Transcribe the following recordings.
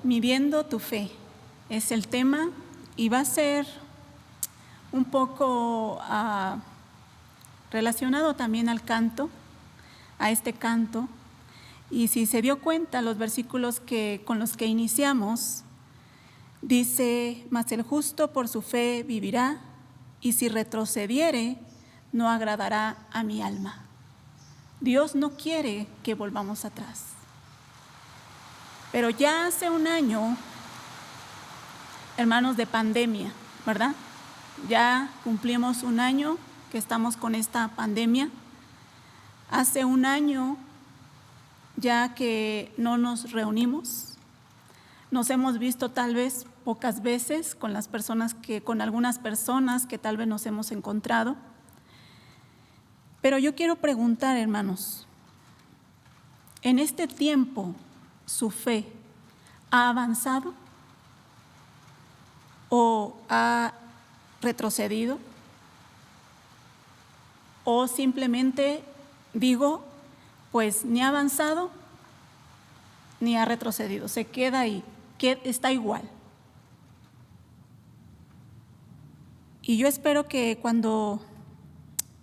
Midiendo tu fe es el tema y va a ser un poco relacionado también al canto, a este canto. Y si se dio cuenta, los versículos con los que iniciamos, dice: mas el justo por su fe vivirá, y si retrocediere, no agradará a mi alma. Dios no quiere que volvamos atrás. Pero ya hace un año, hermanos, de pandemia, ¿verdad? Ya cumplimos un año que estamos con esta pandemia. Hace un año ya que no nos reunimos. Nos hemos visto tal vez pocas veces con algunas personas que tal vez nos hemos encontrado. Pero yo quiero preguntar, hermanos, en este tiempo, ¿su fe ha avanzado o ha retrocedido? O simplemente digo, pues ni ha avanzado ni ha retrocedido, se queda ahí, está igual. Y yo espero que cuando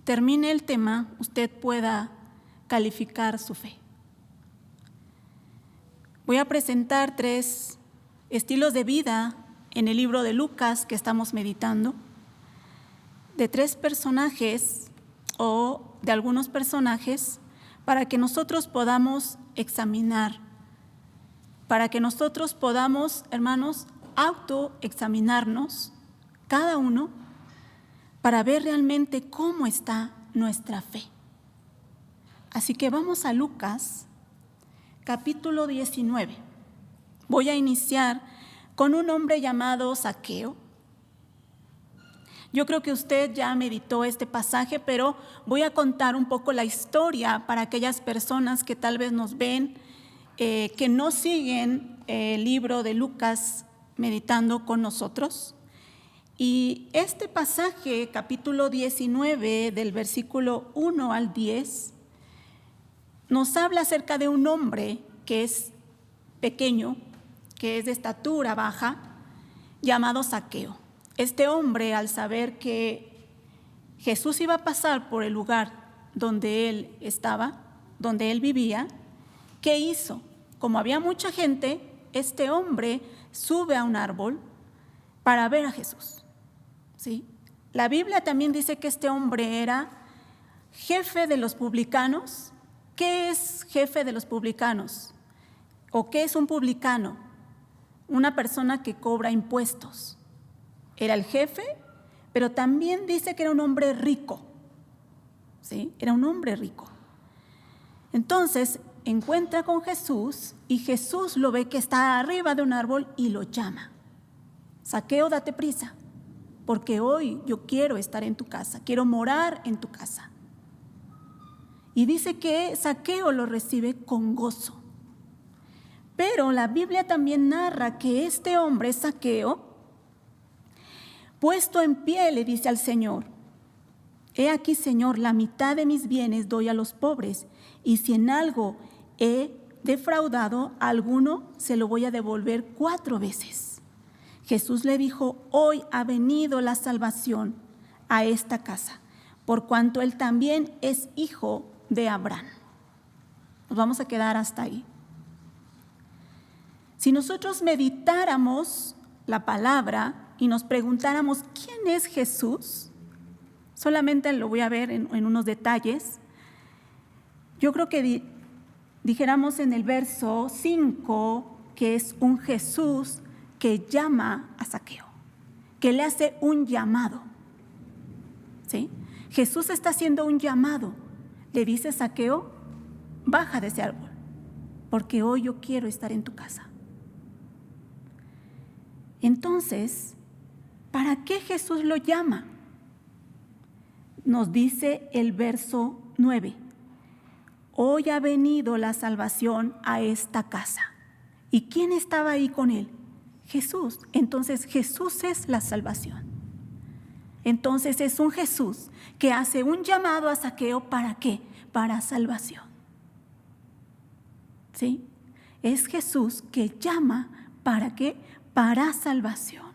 termine el tema, usted pueda calificar su fe. Voy a presentar 3 estilos de vida en el libro de Lucas que estamos meditando, de 3 personajes o de algunos personajes, para que nosotros podamos examinar, para que nosotros podamos, hermanos, autoexaminarnos cada uno para ver realmente cómo está nuestra fe. Así que vamos a Lucas, capítulo 19. Voy a iniciar con un hombre llamado Zaqueo. Yo creo que usted ya meditó este pasaje, pero voy a contar un poco la historia para aquellas personas que tal vez nos ven, que no siguen el libro de Lucas meditando con nosotros. Y este pasaje, capítulo 19, del versículo 1 al 10, nos habla acerca de un hombre que es pequeño, que es de estatura baja, llamado Zaqueo. Este hombre, al saber que Jesús iba a pasar por el lugar donde él estaba, donde él vivía, ¿qué hizo? Como había mucha gente, este hombre sube a un árbol para ver a Jesús. ¿Sí? La Biblia también dice que este hombre era jefe de los publicanos. ¿Qué es jefe de los publicanos? ¿O qué es un publicano? Una persona que cobra impuestos. Era el jefe, pero también dice que era un hombre rico. ¿Sí? Era un hombre rico. Entonces encuentra con Jesús y Jesús lo ve que está arriba de un árbol y lo llama. Zaqueo, date prisa, porque hoy yo quiero estar en tu casa, quiero morar en tu casa. Y dice que Zaqueo lo recibe con gozo. Pero la Biblia también narra que este hombre, Zaqueo, puesto en pie, le dice al Señor: he aquí, Señor, la mitad de mis bienes doy a los pobres, y si en algo he defraudado a alguno, se lo voy a devolver 4 veces. Jesús le dijo: hoy ha venido la salvación a esta casa, por cuanto él también es hijo de Abraham. Nos vamos a quedar hasta ahí. Si nosotros meditáramos la palabra y nos preguntáramos ¿quién es Jesús? Solamente lo voy a ver en unos detalles. Yo creo que dijéramos en el verso 5 que es un Jesús que llama a Zaqueo, que le hace un llamado. ¿Sí? Jesús está haciendo un llamado. Le dice: Zaqueo, baja de ese árbol, porque hoy yo quiero estar en tu casa. Entonces, ¿para qué Jesús lo llama? Nos dice el verso 9: hoy ha venido la salvación a esta casa. ¿Y quién estaba ahí con él? Jesús. Entonces Jesús es la salvación. Entonces es un Jesús que hace un llamado a Zaqueo. ¿Para qué? Para salvación. ¿Sí? Es Jesús que llama ¿Para qué? Para salvación.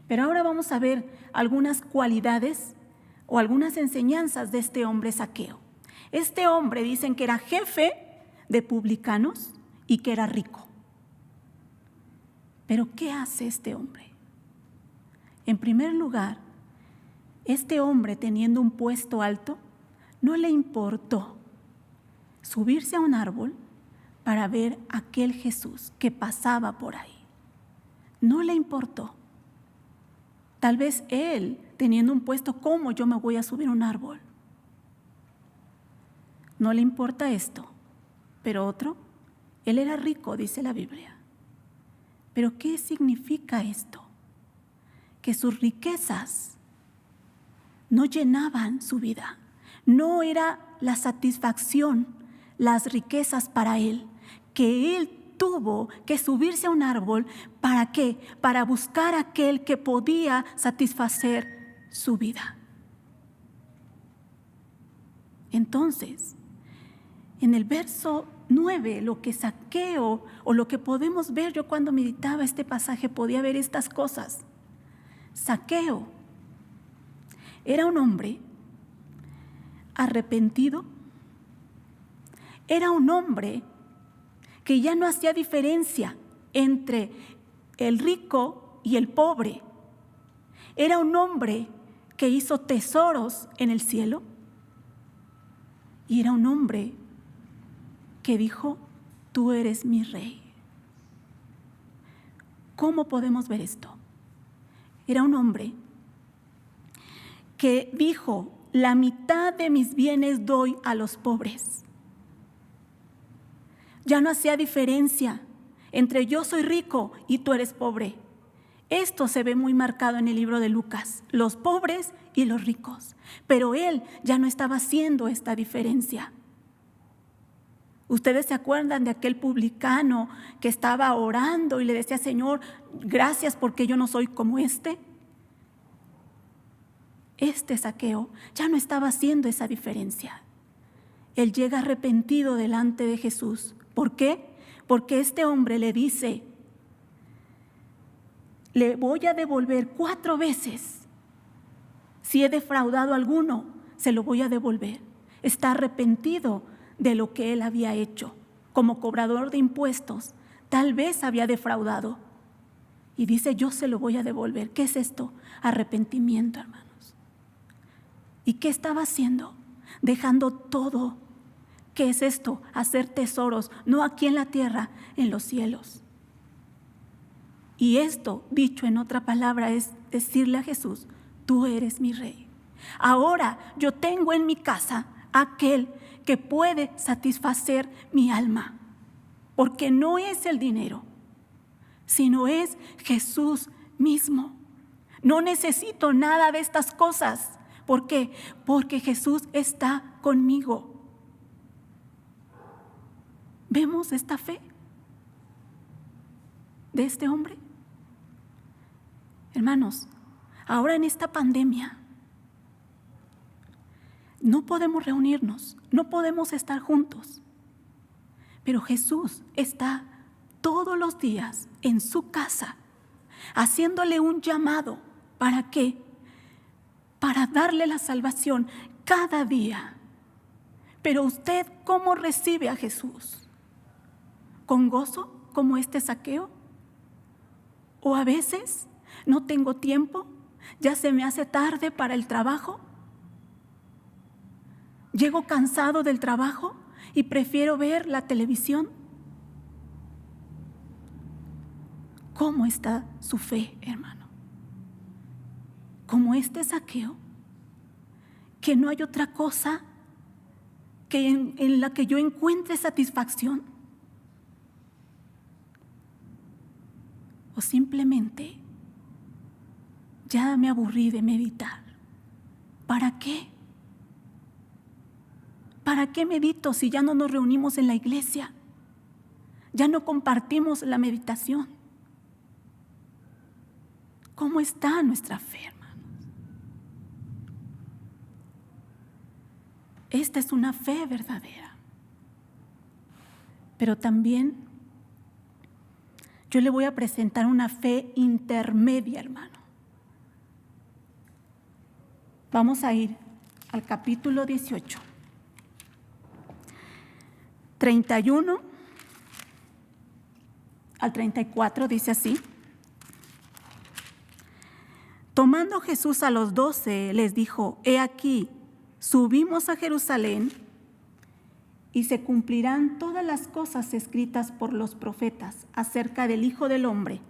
Pero ahora vamos a ver algunas cualidades o algunas enseñanzas de este hombre Zaqueo. Este hombre dicen que era jefe de publicanos y que era rico. Pero ¿qué hace este hombre? En primer lugar, este hombre, teniendo un puesto alto, no le importó subirse a un árbol para ver a aquel Jesús que pasaba por ahí. No le importó. Tal vez él, teniendo un puesto, ¿cómo yo me voy a subir a un árbol? No le importa esto. Pero otro, él era rico, dice la Biblia. ¿Pero qué significa esto? Que sus riquezas no llenaban su vida. No era la satisfacción, las riquezas para él, que él tuvo que subirse a un árbol. ¿Para qué? Para buscar a aquel que podía satisfacer su vida. Entonces, en el verso 9, lo que Zaqueo, o lo que podemos ver, yo cuando meditaba este pasaje podía ver estas cosas. Zaqueo era un hombre arrepentido, era un hombre que ya no hacía diferencia entre el rico y el pobre. Era un hombre que hizo tesoros en el cielo y era un hombre que dijo: tú eres mi rey. ¿Cómo podemos ver esto? Era un hombre que dijo: la mitad de mis bienes doy a los pobres. Ya no hacía diferencia entre yo soy rico y tú eres pobre. Esto se ve muy marcado en el libro de Lucas, los pobres y los ricos. Pero él ya no estaba haciendo esta diferencia. Ustedes se acuerdan de aquel publicano que estaba orando y le decía: Señor, gracias porque yo no soy como este. Este Zaqueo ya no estaba haciendo esa diferencia. Él llega arrepentido delante de Jesús. ¿Por qué? Porque este hombre le dice: le voy a devolver 4 veces. Si he defraudado a alguno, se lo voy a devolver. Está arrepentido de lo que él había hecho. Como cobrador de impuestos, tal vez había defraudado. Y dice: yo se lo voy a devolver. ¿Qué es esto? Arrepentimiento, hermanos. ¿Y qué estaba haciendo? Dejando todo. ¿Qué es esto? Hacer tesoros, no aquí en la tierra, en los cielos. Y esto, dicho en otra palabra, es decirle a Jesús: tú eres mi rey. Ahora yo tengo en mi casa aquel que puede satisfacer mi alma. Porque no es el dinero, sino es Jesús mismo. No necesito nada de estas cosas. ¿Por qué? Porque Jesús está conmigo. ¿Vemos esta fe de este hombre? Hermanos, ahora en esta pandemia no podemos reunirnos, no podemos estar juntos, pero Jesús está todos los días en su casa haciéndole un llamado. ¿Para qué? Para darle la salvación cada día. Pero usted, ¿cómo recibe a Jesús? ¿Con gozo como este Zaqueo? ¿O a veces no tengo tiempo, ya se me hace tarde para el trabajo? ¿Llego cansado del trabajo y prefiero ver la televisión? ¿Cómo está su fe, hermano? Como este Zaqueo, que no hay otra cosa que en la que yo encuentre satisfacción. O simplemente ya me aburrí de meditar. ¿Para qué? ¿Para qué medito si ya no nos reunimos en la iglesia? Ya no compartimos la meditación. ¿Cómo está nuestra fe, hermanos? Esta es una fe verdadera. Pero también Yo le voy a presentar una fe intermedia, hermano. Vamos a ir al capítulo 18, 31 al 34, dice así. Tomando Jesús a los 12, les dijo: He aquí, subimos a Jerusalén, y se cumplirán todas las cosas escritas por los profetas acerca del Hijo del Hombre,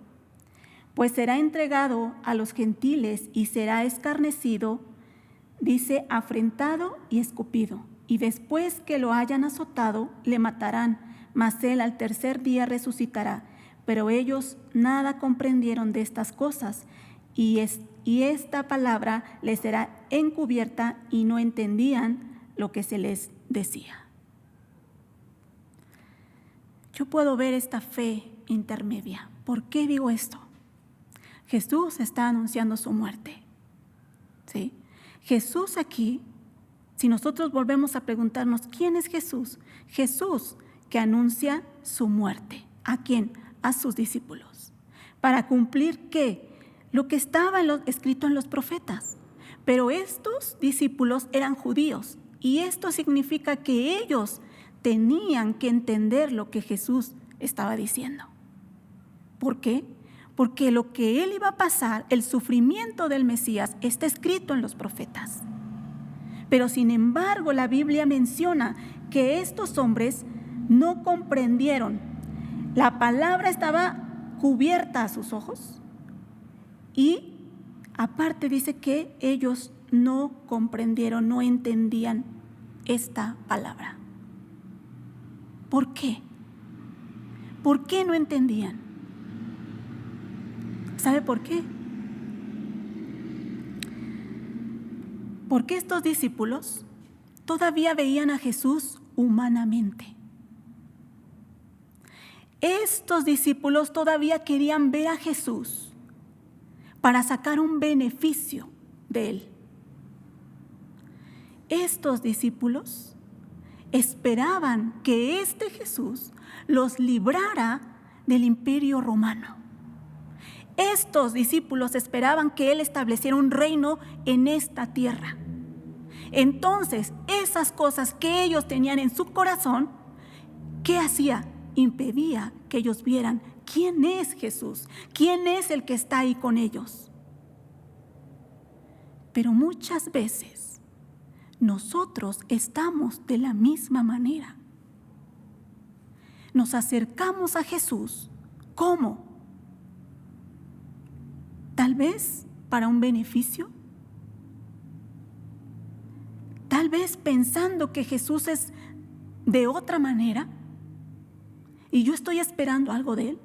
pues será entregado a los gentiles y será escarnecido, dice, afrentado y escupido, y después que lo hayan azotado, le matarán, mas él al tercer día resucitará. Pero ellos nada comprendieron de estas cosas, y esta palabra les será encubierta, y no entendían lo que se les decía. Yo puedo ver esta fe intermedia. ¿Por qué digo esto? Jesús está anunciando su muerte. ¿Sí? Jesús aquí, si nosotros volvemos a preguntarnos, ¿quién es Jesús? Jesús que anuncia su muerte. ¿A quién? A sus discípulos. ¿Para cumplir qué? Lo que estaba escrito en los profetas. Pero estos discípulos eran judíos, y esto significa que ellos tenían que entender lo que Jesús estaba diciendo. ¿Por qué? Porque lo que él iba a pasar, el sufrimiento del Mesías, está escrito en los profetas. Pero sin embargo, la Biblia menciona que estos hombres no comprendieron. La palabra estaba cubierta a sus ojos, y aparte dice que ellos no comprendieron, no entendían esta palabra. ¿Por qué? ¿Por qué no entendían? ¿Sabe por qué? Porque estos discípulos todavía veían a Jesús humanamente. Estos discípulos todavía querían ver a Jesús para sacar un beneficio de él. Estos discípulos esperaban que este Jesús los librara del imperio romano. Estos discípulos esperaban que él estableciera un reino en esta tierra. Entonces, esas cosas que ellos tenían en su corazón, ¿qué hacía? Impedía que ellos vieran quién es Jesús, quién es el que está ahí con ellos. Pero muchas veces nosotros estamos de la misma manera. Nos acercamos a Jesús. ¿Cómo? Tal vez para un beneficio. Tal vez pensando que Jesús es de otra manera y yo estoy esperando algo de él.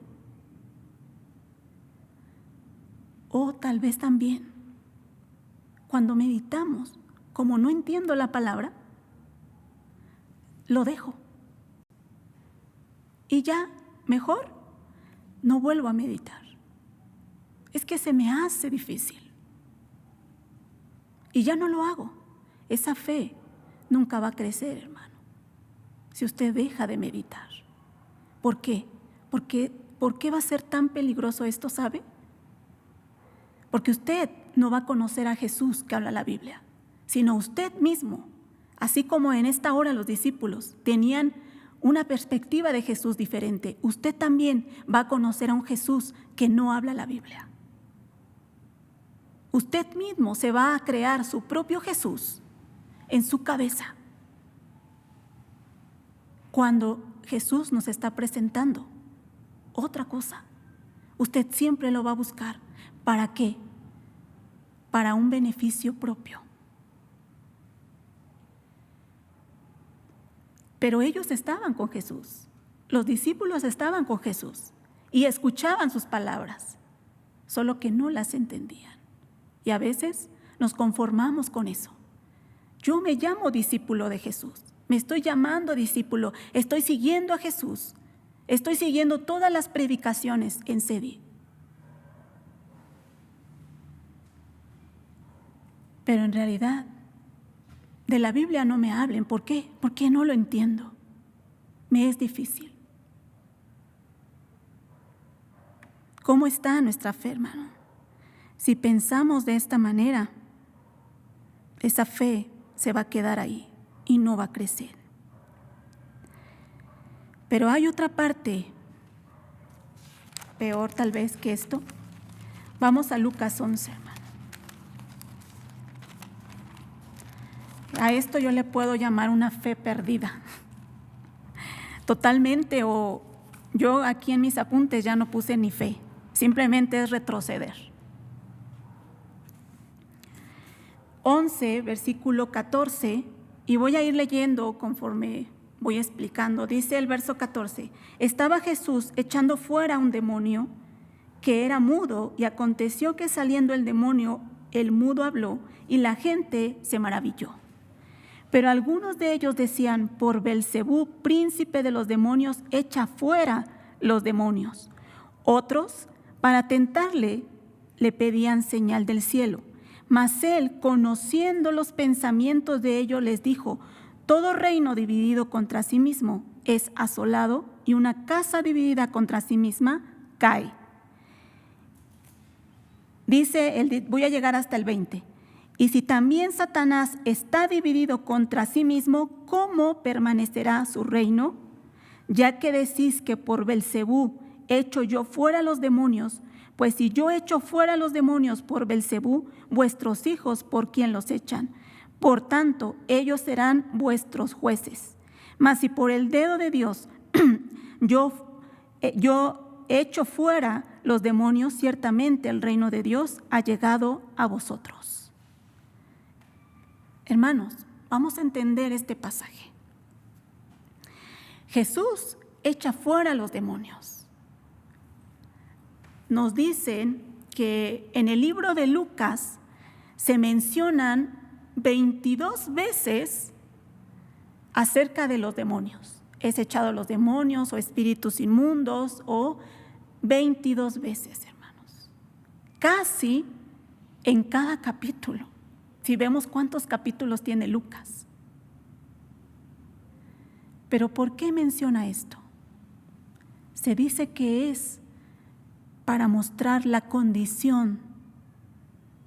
O tal vez también cuando meditamos, como no entiendo la palabra, lo dejo. Y ya, mejor, no vuelvo a meditar. Es que se me hace difícil. Y ya no lo hago. Esa fe nunca va a crecer, hermano, si usted deja de meditar. ¿Por qué? ¿Por qué va a ser tan peligroso esto, sabe? Porque usted no va a conocer a Jesús que habla la Biblia, sino usted mismo. Así como en esta hora los discípulos tenían una perspectiva de Jesús diferente, usted también va a conocer a un Jesús que no habla la Biblia. Usted mismo se va a crear su propio Jesús en su cabeza, cuando Jesús nos está presentando otra cosa. Usted siempre lo va a buscar. ¿Para qué? Para un beneficio propio. Pero ellos estaban con Jesús. Los discípulos estaban con Jesús y escuchaban sus palabras, solo que no las entendían. Y a veces nos conformamos con eso. Yo me llamo discípulo de Jesús. Me estoy llamando discípulo. Estoy siguiendo a Jesús. Estoy siguiendo todas las predicaciones en CD. Pero en realidad, de la Biblia no me hablen. ¿Por qué? Porque no lo entiendo. Me es difícil. ¿Cómo está nuestra fe, hermano? Si pensamos de esta manera, esa fe se va a quedar ahí y no va a crecer. Pero hay otra parte, peor tal vez que esto. Vamos a Lucas 11, hermano. A esto yo le puedo llamar una fe perdida. Totalmente, o yo aquí en mis apuntes ya no puse ni fe, simplemente es retroceder. 11, versículo 14, y voy a ir leyendo conforme voy explicando. Dice el verso 14: estaba Jesús echando fuera un demonio que era mudo, y aconteció que saliendo el demonio, el mudo habló, y la gente se maravilló. Pero algunos de ellos decían: por Belcebú, príncipe de los demonios, echa fuera los demonios. Otros, para tentarle, le pedían señal del cielo. Mas él, conociendo los pensamientos de ellos, les dijo: todo reino dividido contra sí mismo es asolado, y una casa dividida contra sí misma cae. Dice, voy a llegar hasta el 20. Y si también Satanás está dividido contra sí mismo, ¿cómo permanecerá su reino? Ya que decís que por Belcebú echo yo fuera los demonios, pues si yo echo fuera los demonios por Belcebú, vuestros hijos por quién los echan. Por tanto, ellos serán vuestros jueces. Mas si por el dedo de Dios yo echo fuera los demonios, ciertamente el reino de Dios ha llegado a vosotros. Hermanos, vamos a entender este pasaje. Jesús echa fuera los demonios. Nos dicen que en el libro de Lucas se mencionan 22 veces acerca de los demonios. Es echado los demonios o espíritus inmundos, o 22 veces, hermanos. Casi en cada capítulo. Si vemos cuántos capítulos tiene Lucas. Pero ¿por qué menciona esto? Se dice que es para mostrar la condición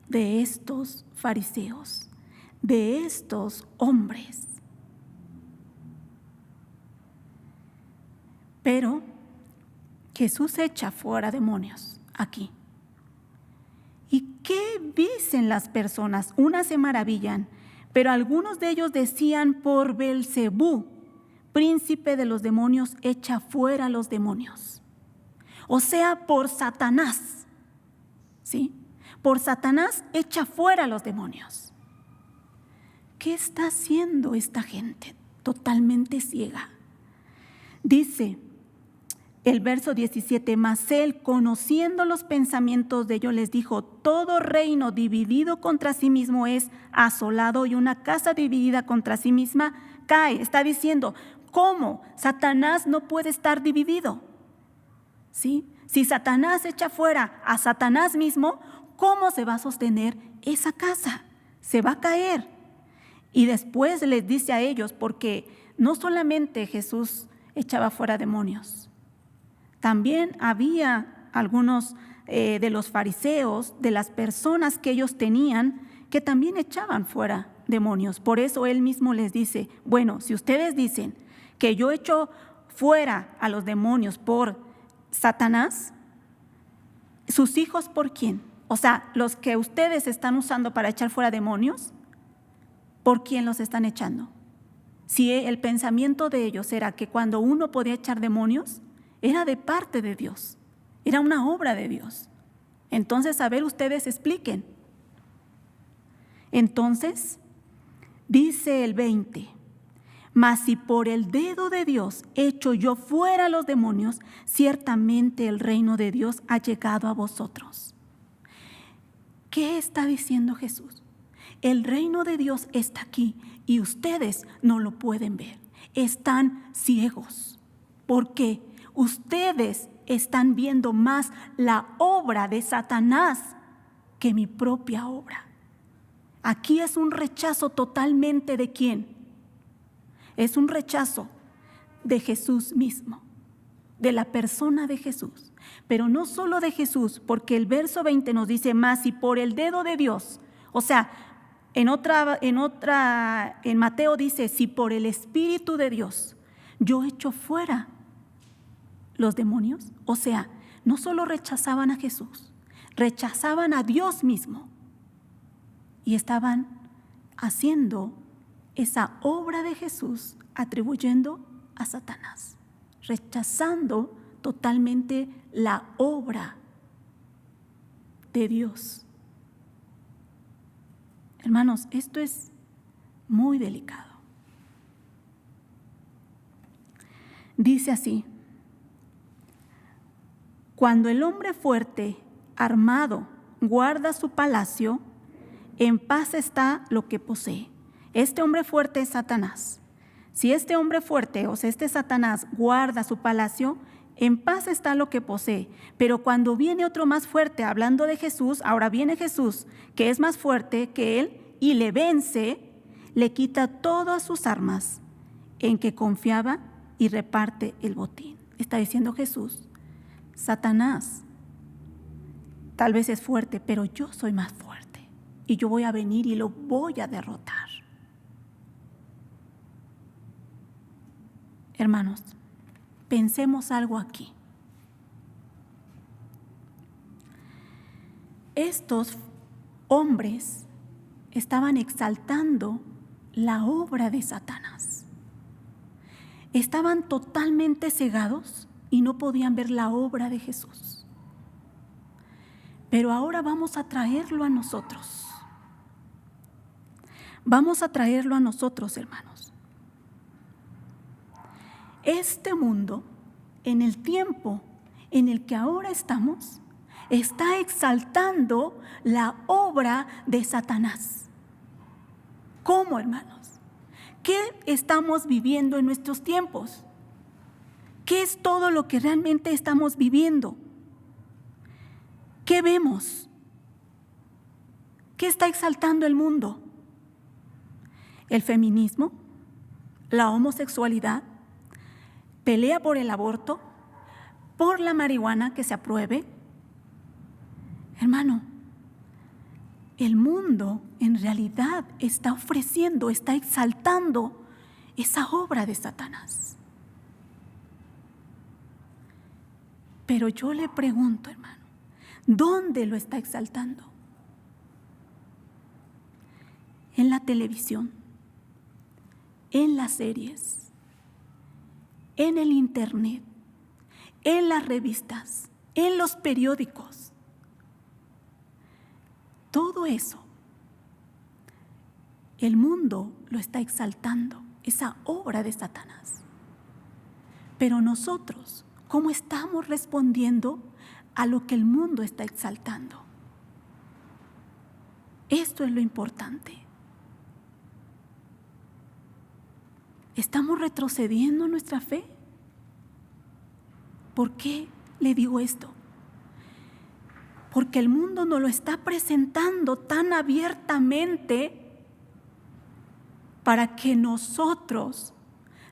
de estos fariseos, de estos hombres. Pero Jesús echa fuera demonios aquí. ¿Y qué dicen las personas? Unas se maravillan, pero algunos de ellos decían: por Belcebú, príncipe de los demonios, echa fuera los demonios. O sea, por Satanás, ¿sí? Por Satanás echa fuera los demonios. ¿Qué está haciendo esta gente totalmente ciega? Dice el verso 17: mas él, conociendo los pensamientos de ellos, les dijo: todo reino dividido contra sí mismo es asolado, y una casa dividida contra sí misma cae. Está diciendo, ¿cómo? Satanás no puede estar dividido, ¿sí? Si Satanás echa fuera a Satanás mismo, ¿cómo se va a sostener esa casa? Se va a caer. Y después les dice a ellos, porque no solamente Jesús echaba fuera demonios, también había algunos de los fariseos, de las personas que ellos tenían, que también echaban fuera demonios. Por eso él mismo les dice: bueno, si ustedes dicen que yo echo fuera a los demonios por Satanás, ¿sus hijos por quién? O sea, los que ustedes están usando para echar fuera demonios, ¿por quién los están echando? Si el pensamiento de ellos era que cuando uno podía echar demonios, era de parte de Dios, era una obra de Dios. Entonces, a ver, ustedes expliquen. Entonces, dice el 20: mas si por el dedo de Dios echo yo fuera los demonios, ciertamente el reino de Dios ha llegado a vosotros. ¿Qué está diciendo Jesús? El reino de Dios está aquí y ustedes no lo pueden ver. Están ciegos. ¿Por qué? Ustedes están viendo más la obra de Satanás que mi propia obra. Aquí es un rechazo totalmente ¿de quién? Es un rechazo de Jesús mismo, de la persona de Jesús. Pero no solo de Jesús, porque el verso 20 nos dice más, y por el dedo de Dios. O sea, en Mateo dice, si por el Espíritu de Dios yo echo fuera los demonios. O sea, no solo rechazaban a Jesús, rechazaban a Dios mismo. Y estaban haciendo esa obra de Jesús, atribuyendo a Satanás, rechazando totalmente la obra de Dios. Hermanos, esto es muy delicado. Dice así: cuando el hombre fuerte, armado, guarda su palacio, en paz está lo que posee. Este hombre fuerte es Satanás. Si este hombre fuerte, o sea, este Satanás, guarda su palacio, en paz está lo que posee. Pero cuando viene otro más fuerte, hablando de Jesús, ahora viene Jesús, que es más fuerte que él, y le vence, le quita todas sus armas en que confiaba y reparte el botín. Está diciendo Jesús: Satanás tal vez es fuerte, pero yo soy más fuerte y yo voy a venir y lo voy a derrotar. Hermanos, pensemos algo aquí. Estos hombres estaban exaltando la obra de Satanás. Estaban totalmente cegados y no podían ver la obra de Jesús. Pero ahora vamos a traerlo a nosotros. Vamos a traerlo a nosotros, hermanos. Este mundo, en el tiempo en el que ahora estamos, está exaltando la obra de Satanás. ¿Cómo, hermanos? ¿Qué estamos viviendo en nuestros tiempos? ¿Qué es todo lo que realmente estamos viviendo? ¿Qué vemos? ¿Qué está exaltando el mundo? ¿El feminismo? ¿La homosexualidad? ¿Pelea por el aborto? ¿Por la marihuana que se apruebe? Hermano, el mundo en realidad está ofreciendo, está exaltando esa obra de Satanás. Pero yo le pregunto, hermano, ¿dónde lo está exaltando? En la televisión, en las series, en el internet, en las revistas, en los periódicos. Todo eso, el mundo lo está exaltando, esa obra de Satanás. Pero nosotros, ¿cómo estamos respondiendo a lo que el mundo está exaltando? Esto es lo importante. ¿Estamos retrocediendo en nuestra fe? ¿Por qué le digo esto? Porque el mundo nos lo está presentando tan abiertamente para que nosotros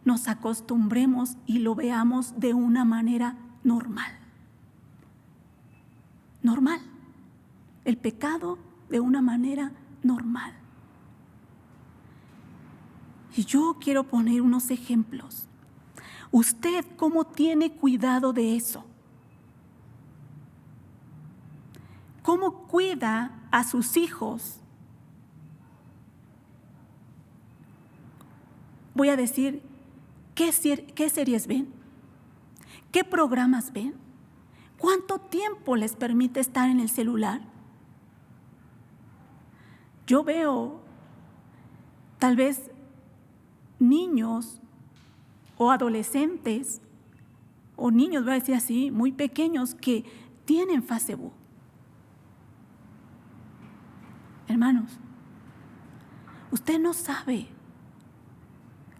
nos acostumbremos y lo veamos de una manera normal. Normal. El pecado de una manera normal. Y yo quiero poner unos ejemplos. ¿Usted cómo tiene cuidado de eso? ¿Cómo cuida a sus hijos? Voy a decir, ¿qué series ven? ¿Qué programas ven? ¿Cuánto tiempo les permite estar en el celular? Yo veo tal vez niños o adolescentes o niños, voy a decir así, muy pequeños que tienen Facebook. Hermanos, usted no sabe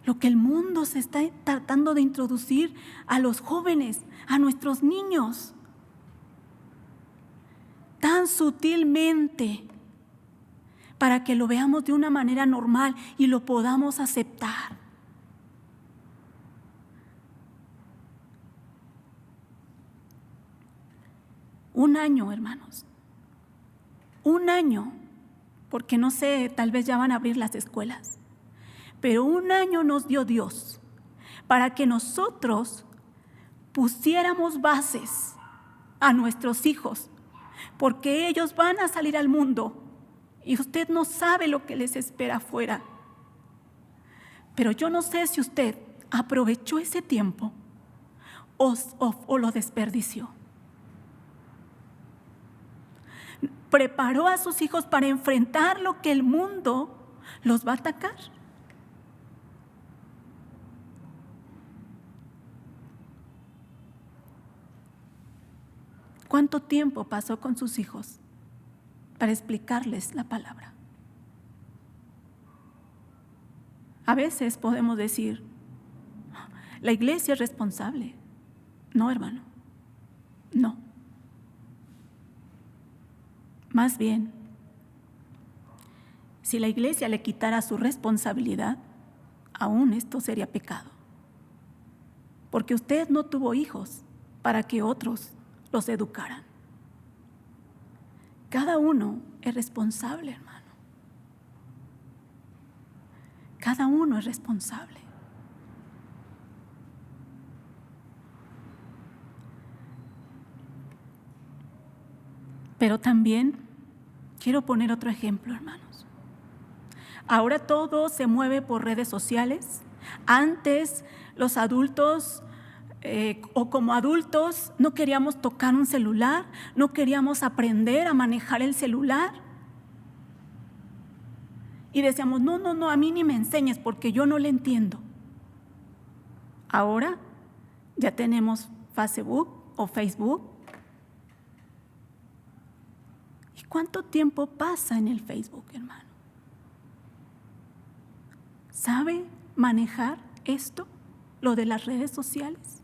lo que el mundo se está tratando de introducir a los jóvenes, a nuestros niños, tan sutilmente, para que lo veamos de una manera normal y lo podamos aceptar. Un año, hermanos. Un año, porque no sé, tal vez ya van a abrir las escuelas. Pero un año nos dio Dios para que nosotros pusiéramos bases a nuestros hijos, porque ellos van a salir al mundo y usted no sabe lo que les espera afuera. Pero yo no sé si usted aprovechó ese tiempo o lo desperdició. Preparó a sus hijos para enfrentar lo que el mundo los va a atacar. ¿Cuánto tiempo pasó con sus hijos para explicarles la palabra? A veces podemos decir, la iglesia es responsable. No, hermano, no. Más bien, si la iglesia le quitara su responsabilidad, aún esto sería pecado. Porque usted no tuvo hijos para que otros los educaran. Cada uno es responsable, hermano. Cada uno es responsable. Pero también quiero poner otro ejemplo, hermanos. Ahora todo se mueve por redes sociales. Antes los adultos o como adultos no queríamos tocar un celular, no queríamos aprender a manejar el celular. Y decíamos, no, a mí ni me enseñes porque yo no le entiendo. Ahora ya tenemos Facebook o Facebook. ¿Y cuánto tiempo pasa en el Facebook, hermano? ¿Sabe manejar esto, lo de las redes sociales?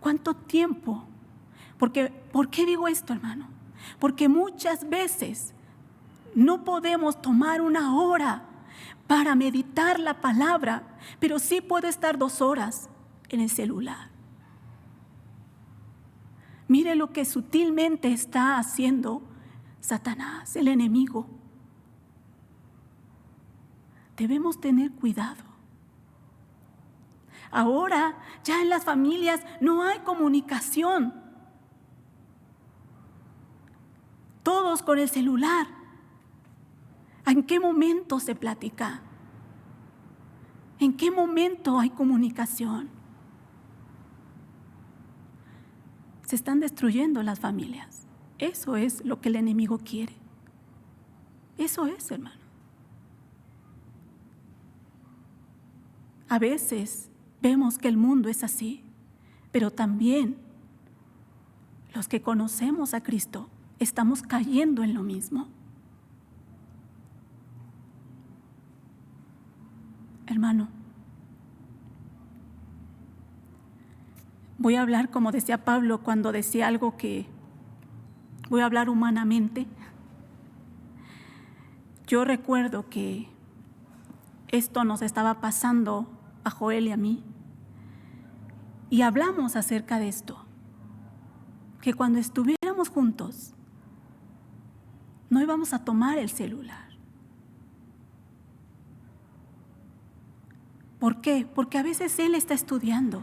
¿Cuánto tiempo? ¿Por qué digo esto, hermano? Porque muchas veces no podemos tomar una hora para meditar la palabra, pero sí puedo estar 2 horas en el celular. Mire lo que sutilmente está haciendo Satanás, el enemigo. Debemos tener cuidado. Ahora ya en las familias no hay comunicación. Todos con el celular. ¿En qué momento se platica? ¿En qué momento hay comunicación? Se están destruyendo las familias. Eso es lo que el enemigo quiere. Eso es, hermano. A veces vemos que el mundo es así, pero también los que conocemos a Cristo estamos cayendo en lo mismo. Hermano, voy a hablar como decía Pablo cuando decía algo que voy a hablar humanamente. Yo recuerdo que esto nos estaba pasando a Joel y a mí. Y hablamos acerca de esto, que cuando estuviéramos juntos, no íbamos a tomar el celular. ¿Por qué? Porque a veces él está estudiando.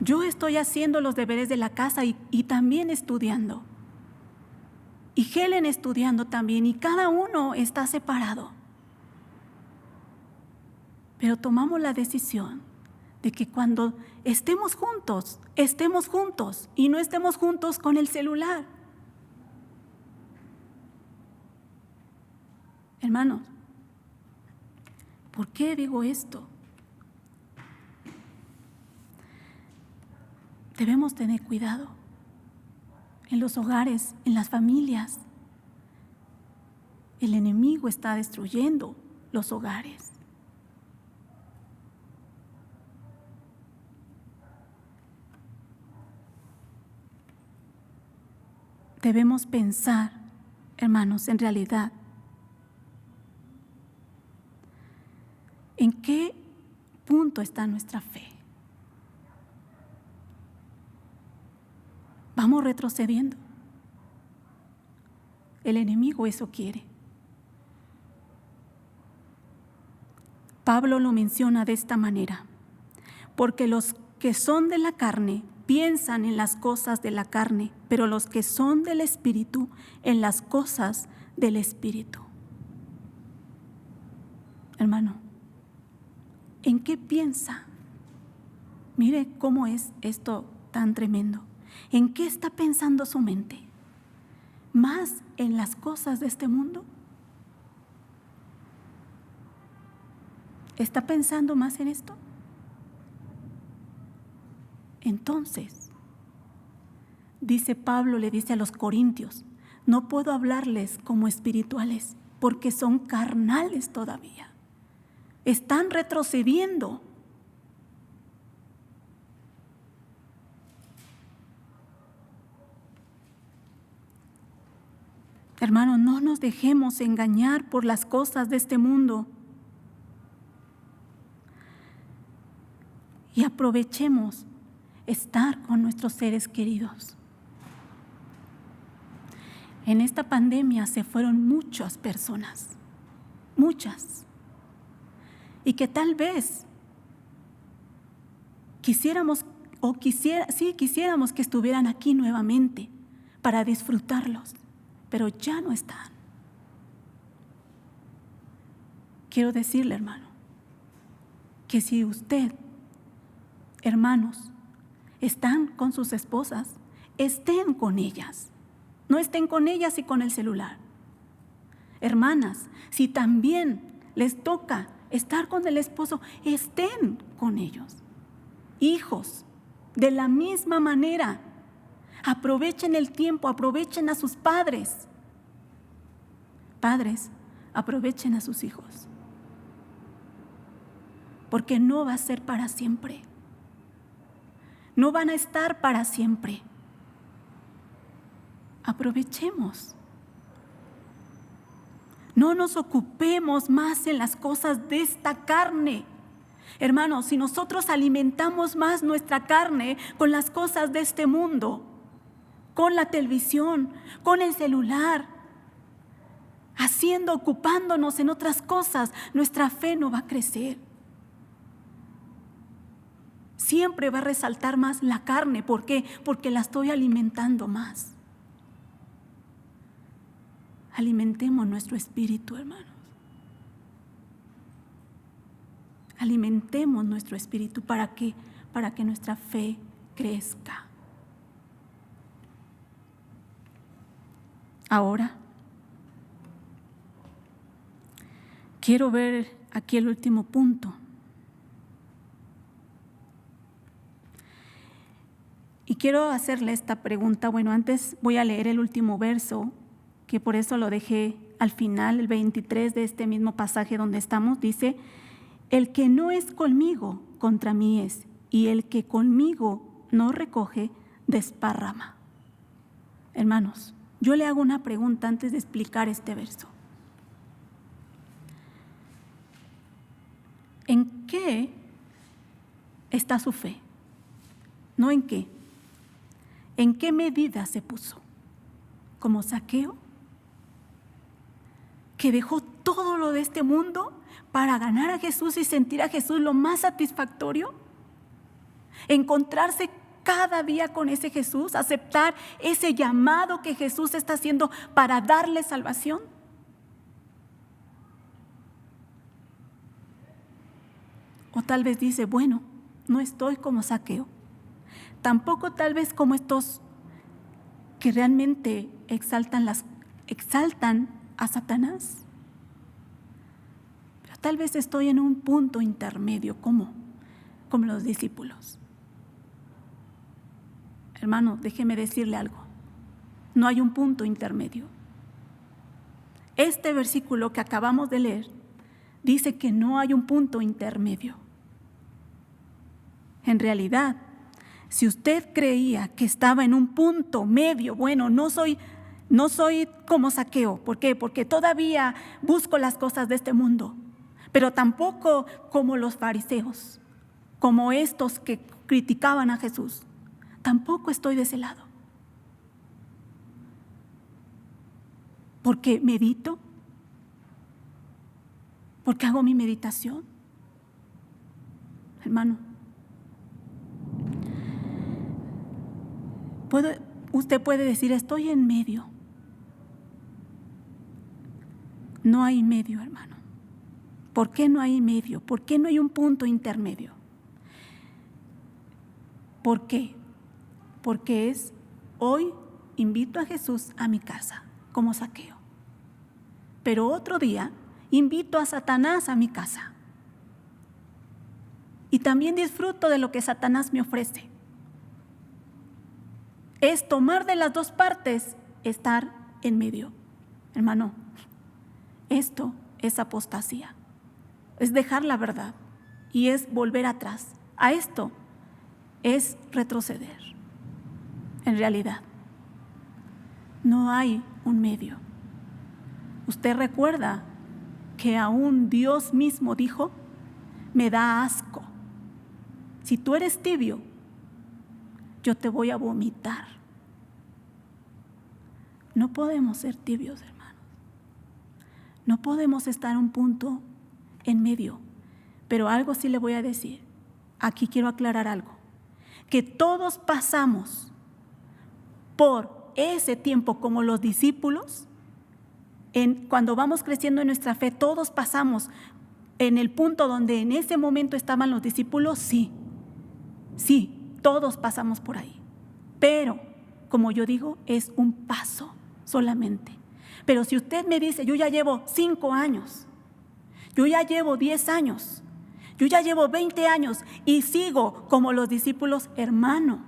Yo estoy haciendo los deberes de la casa y también estudiando. Y Helen estudiando también, y cada uno está separado. Pero tomamos la decisión de que cuando estemos juntos y no estemos juntos con el celular. Hermanos, ¿por qué digo esto? Debemos tener cuidado en los hogares, en las familias. El enemigo está destruyendo los hogares. Debemos pensar, hermanos, en realidad, ¿en qué punto está nuestra fe? Estamos retrocediendo. El enemigo eso quiere. Pablo lo menciona de esta manera: porque los que son de la carne piensan en las cosas de la carne, pero los que son del Espíritu en las cosas del Espíritu. Hermano, ¿en qué piensa? Mire cómo es esto tan tremendo. ¿En qué está pensando su mente? ¿Más en las cosas de este mundo? ¿Está pensando más en esto? Entonces, dice Pablo, le dice a los corintios: no puedo hablarles como espirituales, porque son carnales todavía. Están retrocediendo. Hermano, no nos dejemos engañar por las cosas de este mundo. Y aprovechemos estar con nuestros seres queridos. En esta pandemia se fueron muchas personas, muchas. Y que tal vez quisiéramos que estuvieran aquí nuevamente para disfrutarlos, pero ya no están. Quiero decirle, hermano, que si usted, hermanos, están con sus esposas, estén con ellas. No estén con ellas y con el celular. Hermanas, si también les toca estar con el esposo, estén con ellos. Hijos, de la misma manera. Aprovechen el tiempo, aprovechen a sus padres. Padres, aprovechen a sus hijos. Porque no va a ser para siempre. No van a estar para siempre. Aprovechemos. No nos ocupemos más en las cosas de esta carne. Hermanos, si nosotros alimentamos más nuestra carne con las cosas de este mundo, con la televisión, con el celular, ocupándonos en otras cosas, nuestra fe no va a crecer. Siempre va a resaltar más la carne. ¿Por qué? Porque la estoy alimentando más. Alimentemos nuestro espíritu, hermanos. Alimentemos nuestro espíritu para que nuestra fe crezca. Ahora, quiero ver aquí el último punto. Y quiero hacerle esta pregunta. Bueno, antes voy a leer el último verso, que por eso lo dejé al final, el 23 de este mismo pasaje donde estamos. Dice: el que no es conmigo, contra mí es, y el que conmigo no recoge, desparrama. Hermanos, yo le hago una pregunta antes de explicar este verso. ¿En qué está su fe? No en qué. ¿En qué medida se puso? ¿Como Zaqueo, que dejó todo lo de este mundo para ganar a Jesús y sentir a Jesús lo más satisfactorio? Encontrarse cada día con ese Jesús, aceptar ese llamado que Jesús está haciendo para darle salvación. O tal vez dice: bueno, no estoy como Zaqueo. Tampoco tal vez como estos que realmente exaltan a Satanás. Pero tal vez estoy en un punto intermedio, como los discípulos. Hermano, déjeme decirle algo. No hay un punto intermedio. Este versículo que acabamos de leer dice que no hay un punto intermedio. En realidad, si usted creía que estaba en un punto medio, bueno, no soy como Zaqueo. ¿Por qué? Porque todavía busco las cosas de este mundo, pero tampoco como los fariseos, como estos que criticaban a Jesús. Tampoco estoy de ese lado. porque medito, porque hago mi meditación. Hermano, usted puede decir, estoy en medio. No hay medio, hermano. ¿Por qué no hay medio? ¿Por qué no hay un punto intermedio? ¿Por qué? Porque hoy invito a Jesús a mi casa, como Zaqueo. Pero otro día invito a Satanás a mi casa. Y también disfruto de lo que Satanás me ofrece. Es tomar de las dos partes, estar en medio. Hermano, esto es apostasía. Es dejar la verdad y es volver atrás. A esto es retroceder. En realidad, no hay un medio. Usted recuerda que aún Dios mismo dijo, me da asco. Si tú eres tibio, yo te voy a vomitar. No podemos ser tibios, hermanos. No podemos estar a un punto en medio. Pero algo sí le voy a decir. Aquí quiero aclarar algo. Que todos pasamos por ese tiempo como los discípulos. Cuando vamos creciendo en nuestra fe, todos pasamos en el punto donde en ese momento estaban los discípulos, sí. Sí, todos pasamos por ahí. Pero, como yo digo, es un paso solamente. Pero si usted me dice, yo ya llevo 5 años, yo ya llevo 10 años, yo ya llevo 20 años y sigo como los discípulos, hermano,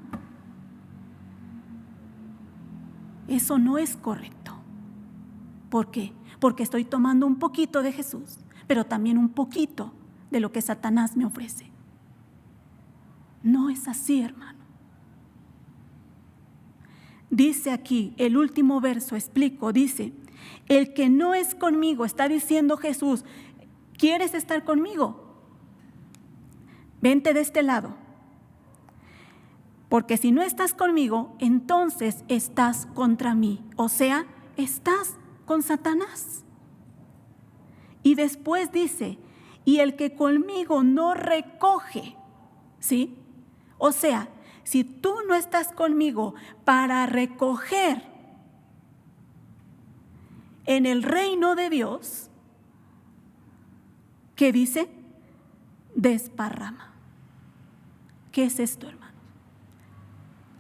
eso no es correcto. ¿Por qué? Porque estoy tomando un poquito de Jesús, pero también un poquito de lo que Satanás me ofrece. No es así, hermano. Dice aquí, el último verso, explico, dice, el que no es conmigo, está diciendo Jesús, ¿quieres estar conmigo? Vente de este lado. Porque si no estás conmigo, entonces estás contra mí. O sea, estás con Satanás. Y después dice, y el que conmigo no recoge, ¿sí? O sea, si tú no estás conmigo para recoger en el reino de Dios, ¿qué dice? Desparrama. ¿Qué es esto, hermano?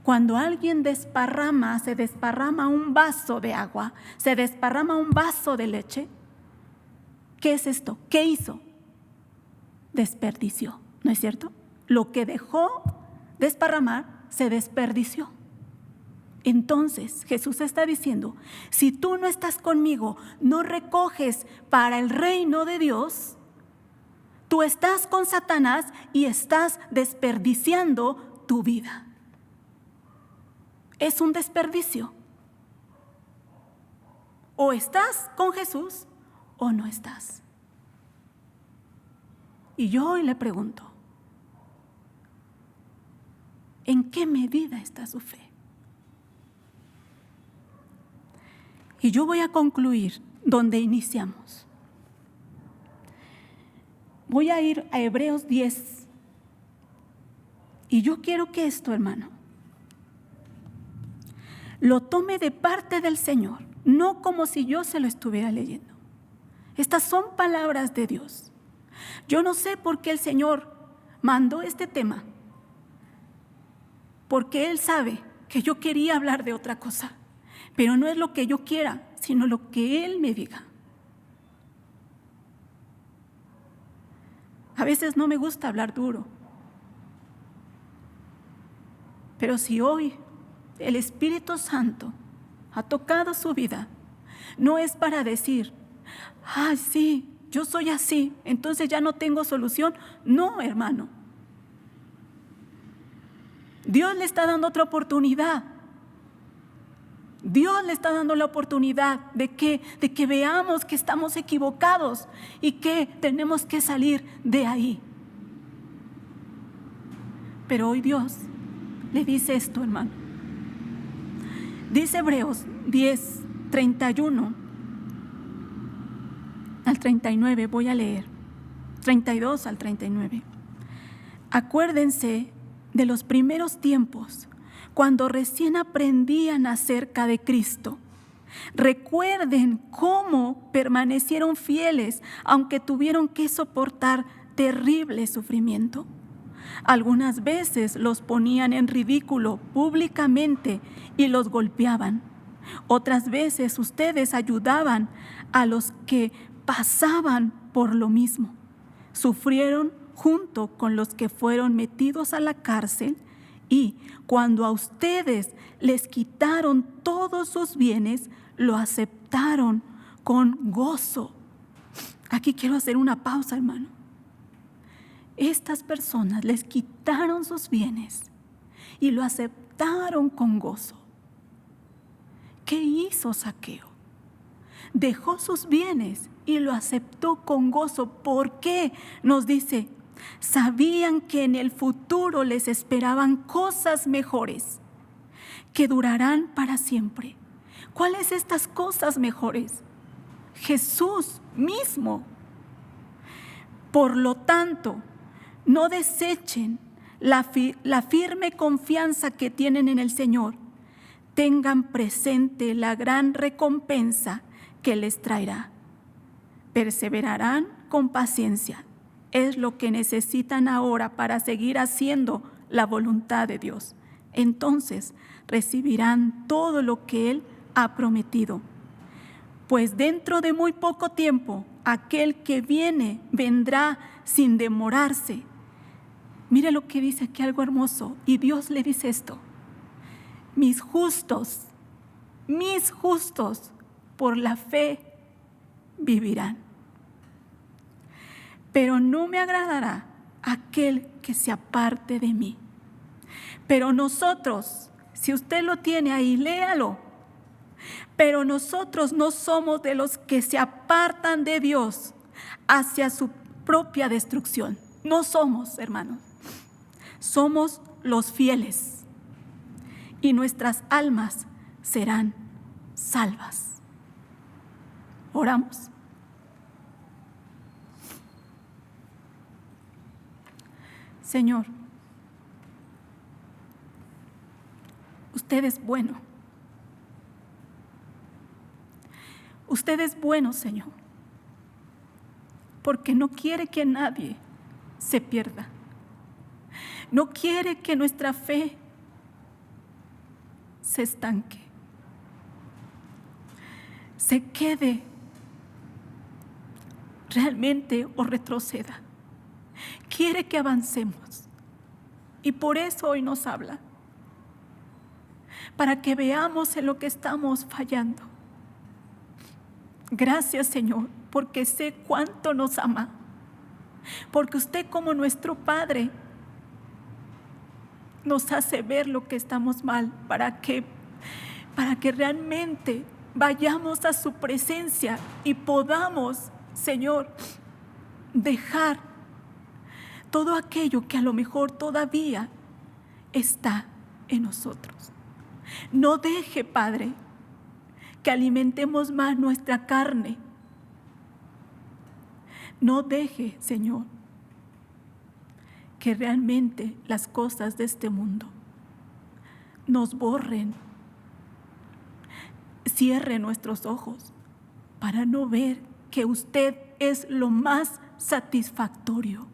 Cuando alguien desparrama, se desparrama un vaso de agua, se desparrama un vaso de leche, ¿qué es esto? ¿Qué hizo? Desperdició, ¿no es cierto? Lo que dejó desparramar se desperdició. Entonces Jesús está diciendo, si tú no estás conmigo, no recoges para el reino de Dios, tú estás con Satanás y estás desperdiciando tu vida. Es un desperdicio. O estás con Jesús o no estás. Y yo hoy le pregunto, ¿en qué medida está su fe? Y yo voy a concluir donde iniciamos. Voy a ir a Hebreos 10. Y yo quiero que esto, hermano, lo tome de parte del Señor, no como si yo se lo estuviera leyendo. Estas son palabras de Dios. Yo no sé por qué el Señor mandó este tema, porque Él sabe que yo quería hablar de otra cosa, pero no es lo que yo quiera, sino lo que Él me diga. A veces no me gusta hablar duro, pero si hoy el Espíritu Santo ha tocado su vida, no es para decir, sí, yo soy así, entonces ya no tengo solución. No, hermano. Dios le está dando otra oportunidad. Dios le está dando la oportunidad de que veamos que estamos equivocados y que tenemos que salir de ahí. Pero hoy Dios le dice esto, hermano. Dice Hebreos 10:31, al 39, voy a leer, 32 al 39. Acuérdense de los primeros tiempos, cuando recién aprendían acerca de Cristo. Recuerden cómo permanecieron fieles, aunque tuvieron que soportar terrible sufrimiento. Algunas veces los ponían en ridículo públicamente y los golpeaban. Otras veces ustedes ayudaban a los que pasaban por lo mismo. Sufrieron junto con los que fueron metidos a la cárcel, y cuando a ustedes les quitaron todos sus bienes, lo aceptaron con gozo. Aquí quiero hacer una pausa, hermano. Estas personas les quitaron sus bienes y lo aceptaron con gozo. ¿Qué hizo Zaqueo? Dejó sus bienes y lo aceptó con gozo. ¿Por qué? Nos dice, sabían que en el futuro les esperaban cosas mejores que durarán para siempre. ¿Cuáles estas cosas mejores? Jesús mismo. Por lo tanto, no desechen la firme confianza que tienen en el Señor. Tengan presente la gran recompensa que les traerá. Perseverarán con paciencia. Es lo que necesitan ahora para seguir haciendo la voluntad de Dios. Entonces recibirán todo lo que Él ha prometido. Pues dentro de muy poco tiempo, aquel que viene vendrá sin demorarse. Mire lo que dice aquí, algo hermoso. Y Dios le dice esto: mis justos, por la fe vivirán. Pero no me agradará aquel que se aparte de mí. Pero nosotros, si usted lo tiene ahí, léalo. Pero nosotros no somos de los que se apartan de Dios hacia su propia destrucción. No somos, hermanos. Somos los fieles y nuestras almas serán salvas. Oramos. Señor, usted es bueno. Usted es bueno, Señor, porque no quiere que nadie se pierda. No quiere que nuestra fe se estanque, se quede realmente o retroceda. Quiere que avancemos, y por eso hoy nos habla, para que veamos en lo que estamos fallando. Gracias, Señor, porque sé cuánto nos ama, porque usted, como nuestro Padre, nos hace ver lo que estamos mal, para que realmente vayamos a su presencia y podamos, Señor, dejar todo aquello que a lo mejor todavía está en nosotros. No deje, Padre, que alimentemos más nuestra carne. No deje, Señor, que realmente las cosas de este mundo nos borren. Cierre nuestros ojos para no ver que usted es lo más satisfactorio.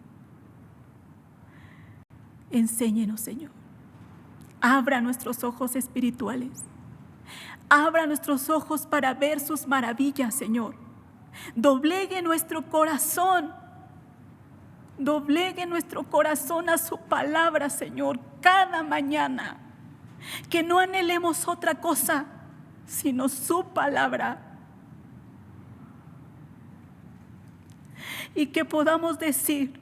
Enséñenos, Señor. Abra nuestros ojos espirituales. Abra nuestros ojos para ver sus maravillas, Señor. Doblegue nuestro corazón. Doblegue nuestro corazón a su palabra, Señor, cada mañana. Que no anhelemos otra cosa, sino su palabra. Y que podamos decir,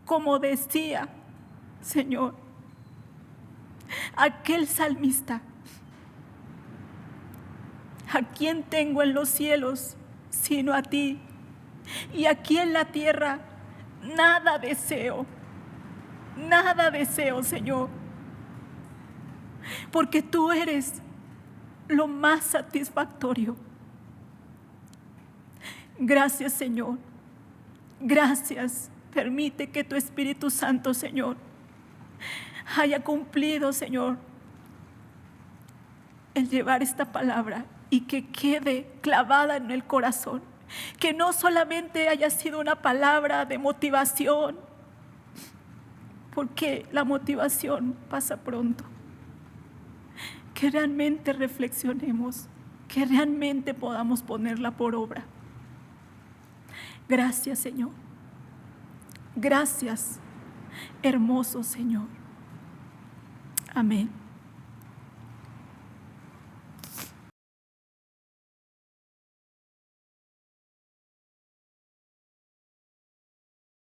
como decía, Señor, aquel salmista: ¿a quién tengo en los cielos sino a ti? Y aquí en la tierra nada deseo, Señor, porque tú eres lo más satisfactorio. Gracias, Señor. Gracias. Permite que tu Espíritu Santo, Señor, haya cumplido, Señor, el llevar esta palabra y que quede clavada en el corazón. Que no solamente haya sido una palabra de motivación, porque la motivación pasa pronto. Que realmente reflexionemos, que realmente podamos ponerla por obra. Gracias, Señor. Gracias, hermoso Señor. Amén.